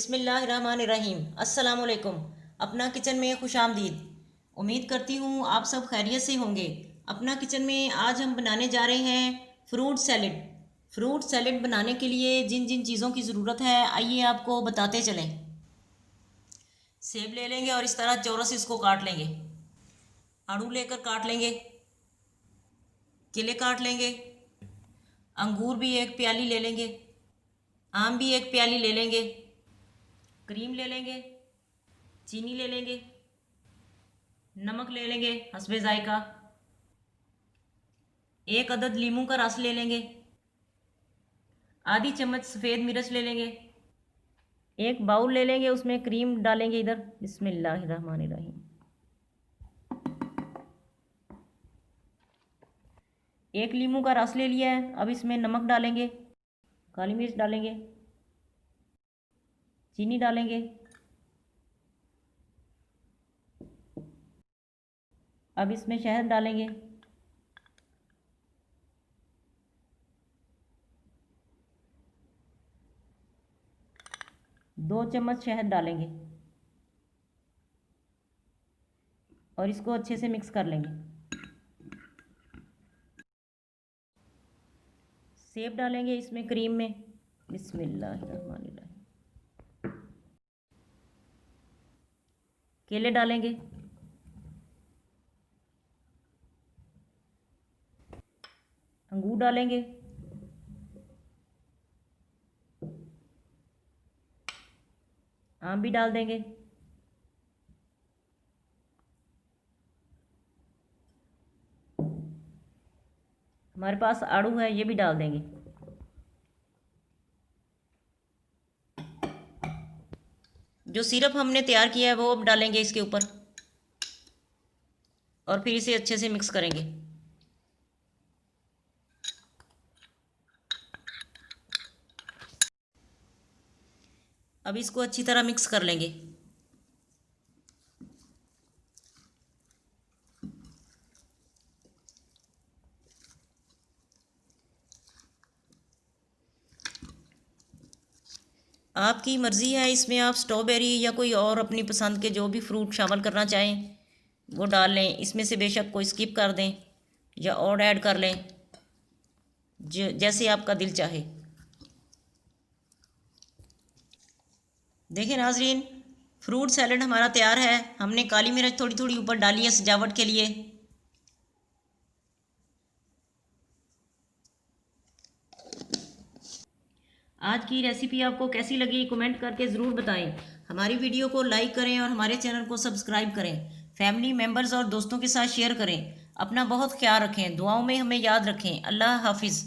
बिस्मिल्लाहिर्रहमानिर्रहीम। अस्सलाम वालेकुम। अपना किचन में खुशामदीद। उम्मीद करती हूँ आप सब खैरियत से होंगे। अपना किचन में आज हम बनाने जा रहे हैं फ्रूट सैलेड। फ्रूट सैलेड बनाने के लिए जिन जिन चीज़ों की ज़रूरत है आइए आपको बताते चलें। सेब ले लेंगे और इस तरह चौरस इसको काट लेंगे। आड़ू लेकर काट लेंगे। केले काट लेंगे। अंगूर भी एक प्याली ले लेंगे। आम भी एक प्याली ले लेंगे। क्रीम ले लेंगे। चीनी ले लेंगे। नमक ले लेंगे हस्बे जायका। एक अदद लीमू का रस ले लेंगे। आधी चम्मच सफ़ेद मिर्च ले लेंगे। एक बाउल ले लेंगे, उसमें क्रीम डालेंगे। इधर बिस्मिल्लाहिर्रहमानिर्रहीम। एक लीमू का रस ले लिया है। अब इसमें नमक डालेंगे, काली मिर्च डालेंगे, चीनी डालेंगे। अब इसमें शहद डालेंगे। दो चम्मच शहद डालेंगे और इसको अच्छे से मिक्स कर लेंगे। सेब डालेंगे इसमें क्रीम में। बिस्मिल्लाहिर्रहमानिर्रहीम। केले डालेंगे। अंगूर डालेंगे। आम भी डाल देंगे। हमारे पास आड़ू है, ये भी डाल देंगे। जो सिरप हमने तैयार किया है वो अब डालेंगे इसके ऊपर और फिर इसे अच्छे से मिक्स करेंगे। अब इसको अच्छी तरह मिक्स कर लेंगे। आपकी मर्ज़ी है, इसमें आप स्ट्रॉबेरी या कोई और अपनी पसंद के जो भी फ्रूट शामिल करना चाहें वो डाल लें। इसमें से बेशक कोई स्किप कर दें या और ऐड कर लें, जैसे आपका दिल चाहे। देखिए नाजरीन, फ्रूट सैलेड हमारा तैयार है। हमने काली मिर्च थोड़ी थोड़ी ऊपर डाली है सजावट के लिए। आज की रेसिपी आपको कैसी लगी कमेंट करके ज़रूर बताएं। हमारी वीडियो को लाइक करें और हमारे चैनल को सब्सक्राइब करें। फैमिली मेम्बर्स और दोस्तों के साथ शेयर करें। अपना बहुत ख्याल रखें, दुआओं में हमें याद रखें। अल्लाह हाफिज़।